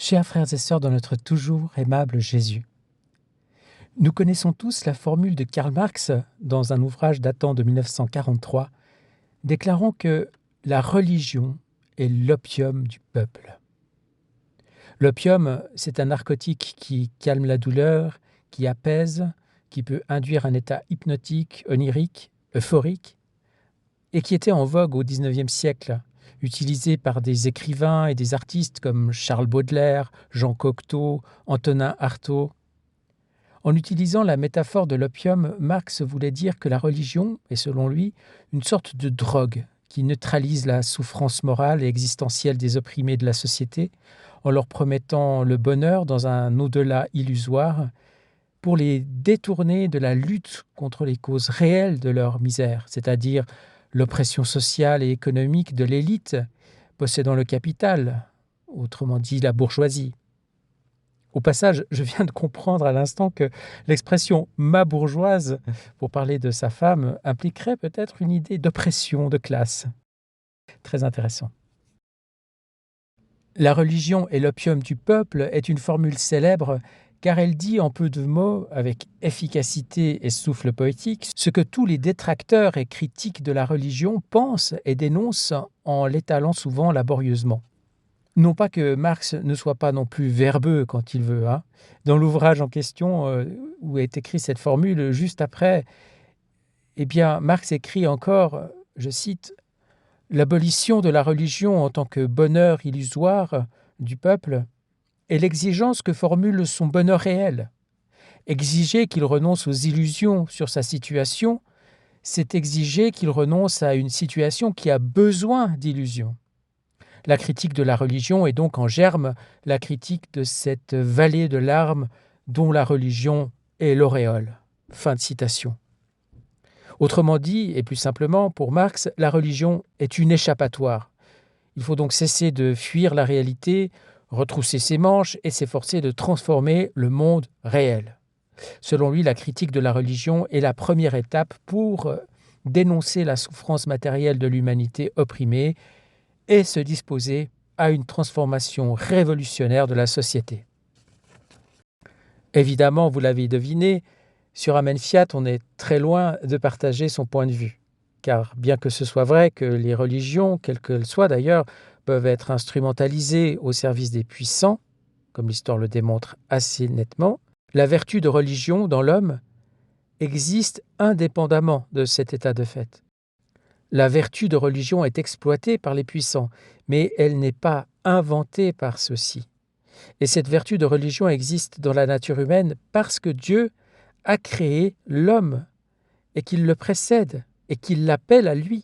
Chers frères et sœurs dans notre toujours aimable Jésus, nous connaissons tous la formule de Karl Marx dans un ouvrage datant de 1943, déclarant que la religion est l'opium du peuple. L'opium, c'est un narcotique qui calme la douleur, qui apaise, qui peut induire un état hypnotique, onirique, euphorique, et qui était en vogue au XIXe siècle, utilisé par des écrivains et des artistes comme Charles Baudelaire, Jean Cocteau, Antonin Artaud. En utilisant la métaphore de l'opium, Marx voulait dire que la religion est, selon lui, une sorte de drogue qui neutralise la souffrance morale et existentielle des opprimés de la société en leur promettant le bonheur dans un au-delà illusoire pour les détourner de la lutte contre les causes réelles de leur misère, c'est-à-dire l'oppression sociale et économique de l'élite possédant le capital, autrement dit la bourgeoisie. Au passage, je viens de comprendre à l'instant que l'expression « ma bourgeoise » pour parler de sa femme impliquerait peut-être une idée d'oppression de classe. Très intéressant. La religion est l'opium du peuple est une formule célèbre car elle dit en peu de mots, avec efficacité et souffle poétique, ce que tous les détracteurs et critiques de la religion pensent et dénoncent en l'étalant souvent laborieusement. Non pas que Marx ne soit pas non plus verbeux quand il veut. Dans l'ouvrage en question où est écrite cette formule, juste après, Marx écrit encore, je cite, « L'abolition de la religion en tant que bonheur illusoire du peuple est l'exigence que formule son bonheur réel. Exiger qu'il renonce aux illusions sur sa situation, c'est exiger qu'il renonce à une situation qui a besoin d'illusions. La critique de la religion est donc en germe la critique de cette vallée de larmes dont la religion est l'auréole. » Fin de citation. Autrement dit, et plus simplement, pour Marx, la religion est une échappatoire. Il faut donc cesser de fuir la réalité, retrousser ses manches et s'efforcer de transformer le monde réel. Selon lui, la critique de la religion est la première étape pour dénoncer la souffrance matérielle de l'humanité opprimée et se disposer à une transformation révolutionnaire de la société. Évidemment, vous l'avez deviné, sur Amen Fiat, on est très loin de partager son point de vue. Car bien que ce soit vrai que les religions, quelles qu'elles soient d'ailleurs, peuvent être instrumentalisées au service des puissants, comme l'histoire le démontre assez nettement, la vertu de religion dans l'homme existe indépendamment de cet état de fait. La vertu de religion est exploitée par les puissants, mais elle n'est pas inventée par ceux-ci. Et cette vertu de religion existe dans la nature humaine parce que Dieu a créé l'homme et qu'il le précède et qu'il l'appelle à lui.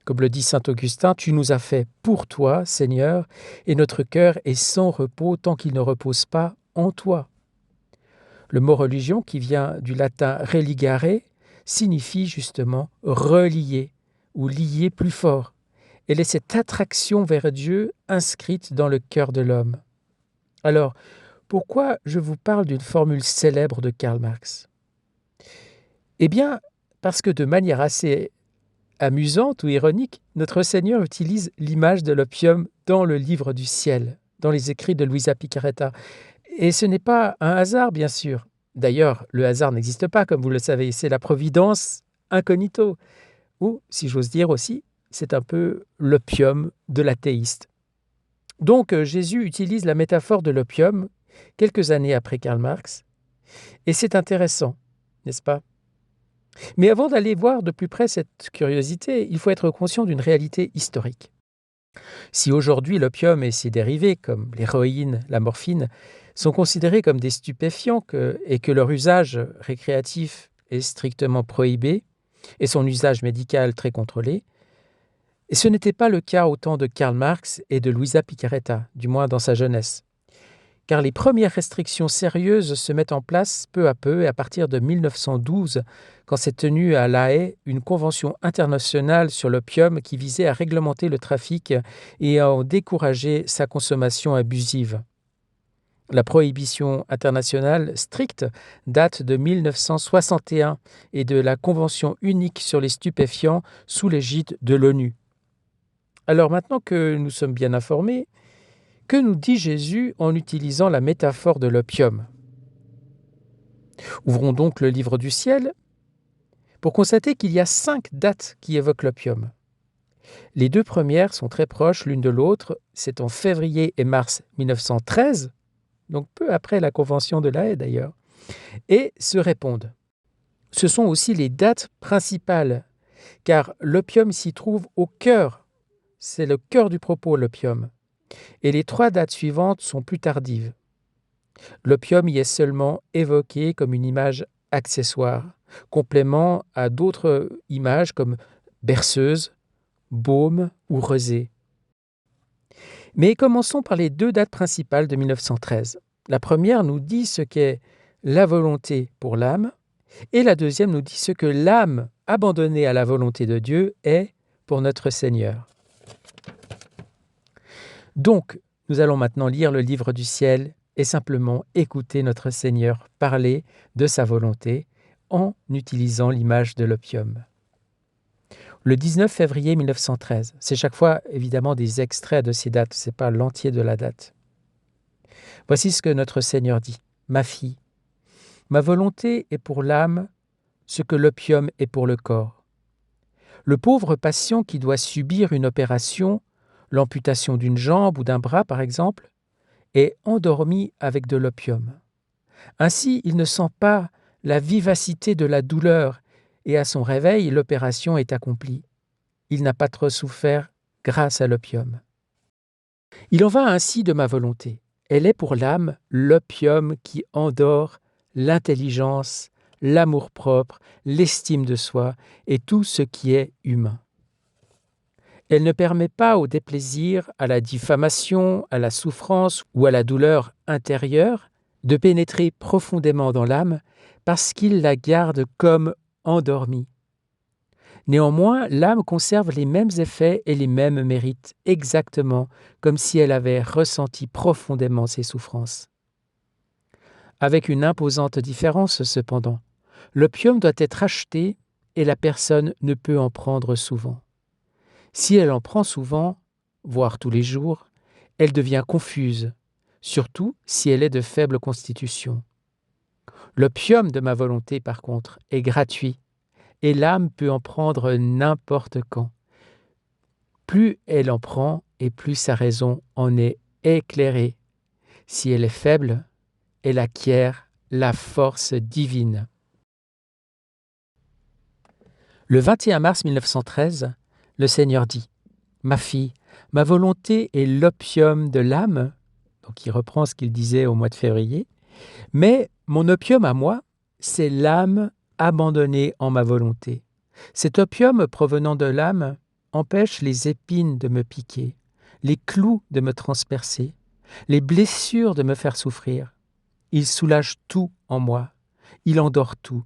Comme le dit saint Augustin, « Tu nous as fait pour toi, Seigneur, et notre cœur est sans repos tant qu'il ne repose pas en toi. » Le mot religion, qui vient du latin religare, signifie justement relier ou lier plus fort. Elle est cette attraction vers Dieu inscrite dans le cœur de l'homme. Alors, pourquoi je vous parle d'une formule célèbre de Karl Marx ? Parce que de manière assez amusante ou ironique, notre Seigneur utilise l'image de l'opium dans le livre du ciel, dans les écrits de Luisa Picaretta. Et ce n'est pas un hasard, bien sûr. D'ailleurs, le hasard n'existe pas, comme vous le savez, c'est la providence incognito. Ou, si j'ose dire aussi, c'est un peu l'opium de l'athéiste. Donc, Jésus utilise la métaphore de l'opium quelques années après Karl Marx, et c'est intéressant, n'est-ce pas ? Mais avant d'aller voir de plus près cette curiosité, il faut être conscient d'une réalité historique. Si aujourd'hui l'opium et ses dérivés, comme l'héroïne, la morphine, sont considérés comme des stupéfiants et que leur usage récréatif est strictement prohibé et son usage médical très contrôlé, et ce n'était pas le cas au temps de Karl Marx et de Luisa Picaretta, du moins dans sa jeunesse. Car les premières restrictions sérieuses se mettent en place peu à peu et à partir de 1912, quand s'est tenue à La Haye une convention internationale sur l'opium qui visait à réglementer le trafic et à en décourager sa consommation abusive. La prohibition internationale stricte date de 1961 et de la Convention unique sur les stupéfiants sous l'égide de l'ONU. Alors maintenant que nous sommes bien informés, Que nous dit Jésus en utilisant la métaphore de l'opium? Ouvrons donc le livre du ciel pour constater qu'il y a 5 dates qui évoquent l'opium. Les 2 premières sont très proches l'une de l'autre, c'est en février et mars 1913, donc peu après la Convention de La Haye d'ailleurs, et se répondent. Ce sont aussi les dates principales, car l'opium s'y trouve au cœur, c'est le cœur du propos l'opium, et les 3 dates suivantes sont plus tardives. L'opium y est seulement évoqué comme une image accessoire, complément à d'autres images comme berceuse, baume ou rosée. Mais commençons par les 2 dates principales de 1913. La première nous dit ce qu'est la volonté pour l'âme, et la deuxième nous dit ce que l'âme abandonnée à la volonté de Dieu est pour notre Seigneur. Donc, nous allons maintenant lire le livre du ciel et simplement écouter notre Seigneur parler de sa volonté en utilisant l'image de l'opium. Le 19 février 1913, c'est chaque fois évidemment des extraits de ces dates, ce n'est pas l'entier de la date. Voici ce que notre Seigneur dit. « Ma fille, ma volonté est pour l'âme ce que l'opium est pour le corps. Le pauvre patient qui doit subir une opération, l'amputation d'une jambe ou d'un bras par exemple, est endormi avec de l'opium. Ainsi, il ne sent pas la vivacité de la douleur et à son réveil, l'opération est accomplie. Il n'a pas trop souffert grâce à l'opium. Il en va ainsi de ma volonté. Elle est pour l'âme l'opium qui endort l'intelligence, l'amour-propre, l'estime de soi et tout ce qui est humain. Elle ne permet pas au déplaisir, à la diffamation, à la souffrance ou à la douleur intérieure de pénétrer profondément dans l'âme parce qu'il la garde comme endormie. Néanmoins, l'âme conserve les mêmes effets et les mêmes mérites, exactement comme si elle avait ressenti profondément ses souffrances. Avec une imposante différence cependant, l'opium doit être acheté et la personne ne peut en prendre souvent. Si elle en prend souvent, voire tous les jours, elle devient confuse, surtout si elle est de faible constitution. L'opium de ma volonté, par contre, est gratuit, et l'âme peut en prendre n'importe quand. Plus elle en prend, et plus sa raison en est éclairée. Si elle est faible, elle acquiert la force divine. Le 21 mars 1913, le Seigneur dit « Ma fille, ma volonté est l'opium de l'âme », donc il reprend ce qu'il disait au mois de février, « mais mon opium à moi, c'est l'âme abandonnée en ma volonté. Cet opium provenant de l'âme empêche les épines de me piquer, les clous de me transpercer, les blessures de me faire souffrir. Il soulage tout en moi, il endort tout.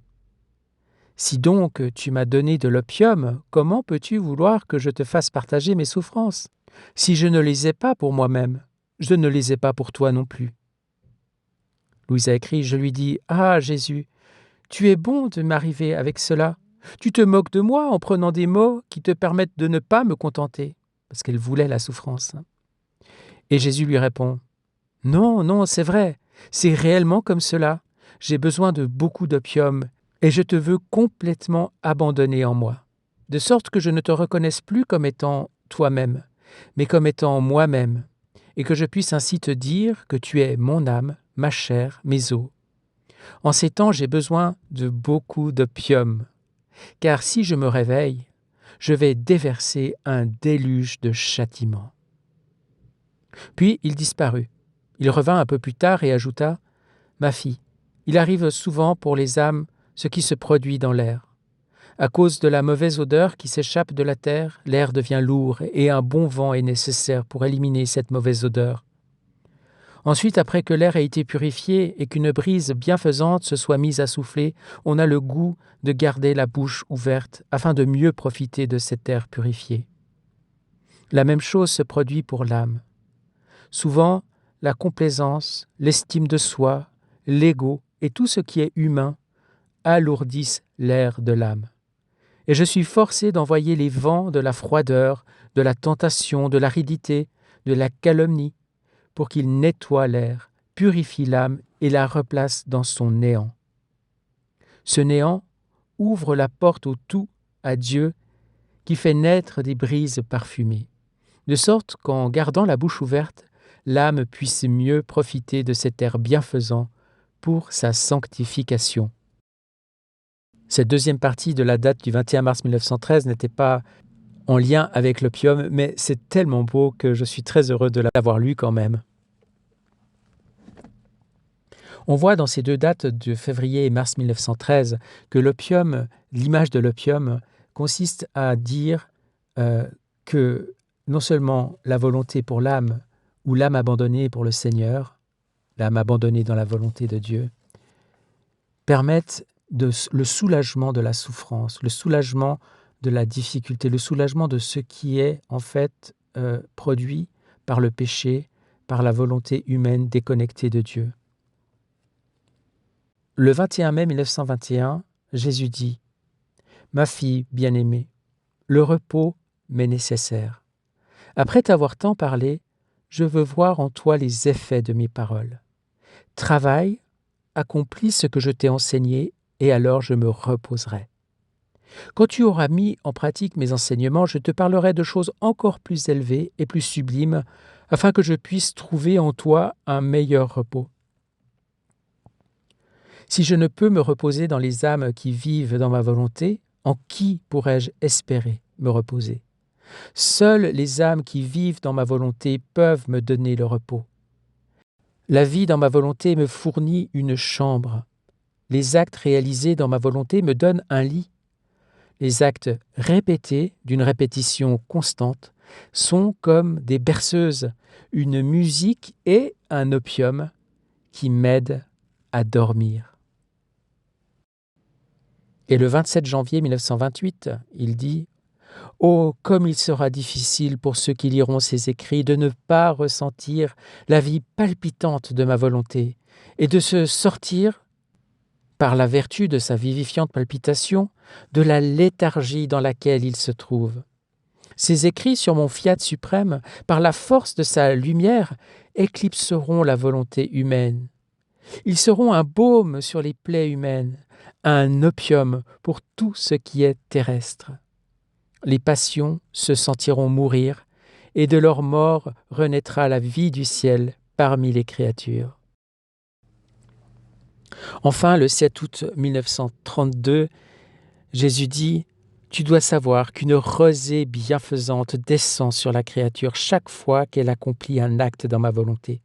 Si donc tu m'as donné de l'opium, comment peux-tu vouloir que je te fasse partager mes souffrances? Si je ne les ai pas pour moi-même, je ne les ai pas pour toi non plus. » Louise a écrit, je lui dis, « Ah Jésus, tu es bon de m'arriver avec cela. Tu te moques de moi en prenant des mots qui te permettent de ne pas me contenter. » Parce qu'elle voulait la souffrance. Et Jésus lui répond, « Non, non, c'est vrai, c'est réellement comme cela. J'ai besoin de beaucoup d'opium et je te veux complètement abandonné en moi, de sorte que je ne te reconnaisse plus comme étant toi-même, mais comme étant moi-même, et que je puisse ainsi te dire que tu es mon âme, ma chair, mes os. En ces temps, j'ai besoin de beaucoup d'opium, car si je me réveille, je vais déverser un déluge de châtiment. » Puis il disparut. Il revint un peu plus tard et ajouta, « Ma fille, il arrive souvent pour les âmes ce qui se produit dans l'air. À cause de la mauvaise odeur qui s'échappe de la terre, l'air devient lourd et un bon vent est nécessaire pour éliminer cette mauvaise odeur. Ensuite, après que l'air a été purifié et qu'une brise bienfaisante se soit mise à souffler, on a le goût de garder la bouche ouverte afin de mieux profiter de cet air purifié. La même chose se produit pour l'âme. Souvent, la complaisance, l'estime de soi, l'ego et tout ce qui est humain alourdissent l'air de l'âme. Et je suis forcé d'envoyer les vents de la froideur, de la tentation, de l'aridité, de la calomnie, pour qu'il nettoie l'air, purifie l'âme et la replace dans son néant. Ce néant ouvre la porte au tout, à Dieu, qui fait naître des brises parfumées, de sorte qu'en gardant la bouche ouverte, l'âme puisse mieux profiter de cet air bienfaisant pour sa sanctification. Cette deuxième partie de la date du 21 mars 1913 n'était pas en lien avec l'opium, mais c'est tellement beau que je suis très heureux de l'avoir lu quand même. On voit dans ces deux dates de février et mars 1913 que l'opium, l'image de l'opium, consiste à dire que non seulement la volonté pour l'âme ou l'âme abandonnée pour le Seigneur, l'âme abandonnée dans la volonté de Dieu, permettent le soulagement de la souffrance, le soulagement de la difficulté, le soulagement de ce qui est en fait produit par le péché, par la volonté humaine déconnectée de Dieu. Le 21 mai 1921, Jésus dit « Ma fille bien-aimée, le repos m'est nécessaire. Après t'avoir tant parlé, je veux voir en toi les effets de mes paroles. Travaille, accomplis ce que je t'ai enseigné, et alors je me reposerai. Quand tu auras mis en pratique mes enseignements, je te parlerai de choses encore plus élevées et plus sublimes, afin que je puisse trouver en toi un meilleur repos. Si je ne peux me reposer dans les âmes qui vivent dans ma volonté, en qui pourrais-je espérer me reposer ? Seules les âmes qui vivent dans ma volonté peuvent me donner le repos. La vie dans ma volonté me fournit une chambre. Les actes réalisés dans ma volonté me donnent un lit. Les actes répétés, d'une répétition constante, sont comme des berceuses, une musique et un opium qui m'aident à dormir. Et le 27 janvier 1928, il dit « Oh, comme il sera difficile pour ceux qui liront ces écrits de ne pas ressentir la vie palpitante de ma volonté et de se sortir, par la vertu de sa vivifiante palpitation, de la léthargie dans laquelle il se trouve. Ces écrits sur mon fiat suprême, par la force de sa lumière, éclipseront la volonté humaine. Ils seront un baume sur les plaies humaines, un opium pour tout ce qui est terrestre. Les passions se sentiront mourir, et de leur mort renaîtra la vie du ciel parmi les créatures. » Enfin, le 7 août 1932, Jésus dit « Tu dois savoir qu'une rosée bienfaisante descend sur la créature chaque fois qu'elle accomplit un acte dans ma volonté.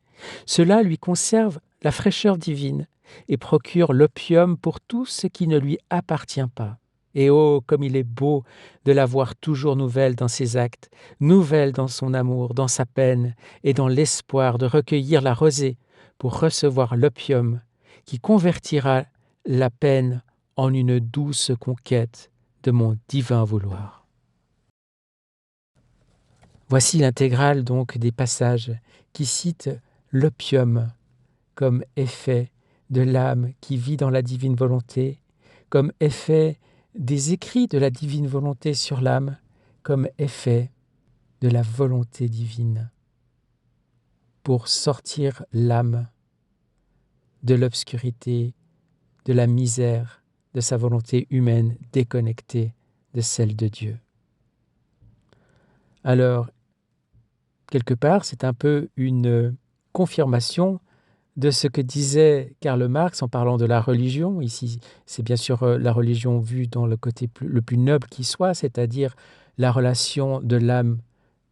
Cela lui conserve la fraîcheur divine et procure l'opium pour tout ce qui ne lui appartient pas. Et oh, comme il est beau de la voir toujours nouvelle dans ses actes, nouvelle dans son amour, dans sa peine et dans l'espoir de recueillir la rosée pour recevoir l'opium qui convertira la peine en une douce conquête de mon divin vouloir. » Voici l'intégrale donc des passages qui citent l'opium comme effet de l'âme qui vit dans la divine volonté, comme effet des écrits de la divine volonté sur l'âme, comme effet de la volonté divine, pour sortir l'âme de l'obscurité, de la misère, de sa volonté humaine déconnectée de celle de Dieu. Alors, quelque part, c'est un peu une confirmation de ce que disait Karl Marx en parlant de la religion. Ici, c'est bien sûr la religion vue dans le côté le plus noble qui soit, c'est-à-dire la relation de l'âme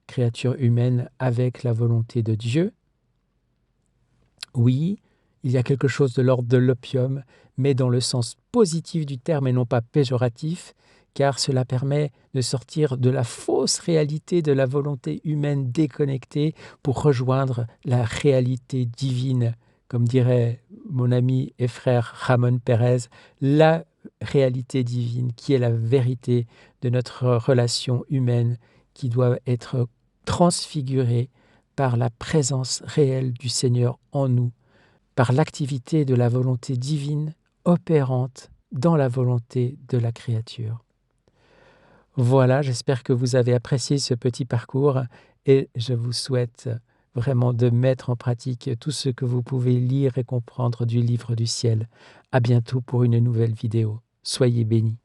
créature humaine avec la volonté de Dieu. Oui, il y a quelque chose de l'ordre de l'opium, mais dans le sens positif du terme et non pas péjoratif, car cela permet de sortir de la fausse réalité de la volonté humaine déconnectée pour rejoindre la réalité divine, comme dirait mon ami et frère Ramon Pérez, la réalité divine qui est la vérité de notre relation humaine qui doit être transfigurée par la présence réelle du Seigneur en nous, par l'activité de la volonté divine opérante dans la volonté de la créature. Voilà, j'espère que vous avez apprécié ce petit parcours et je vous souhaite vraiment de mettre en pratique tout ce que vous pouvez lire et comprendre du livre du ciel. À bientôt pour une nouvelle vidéo. Soyez bénis.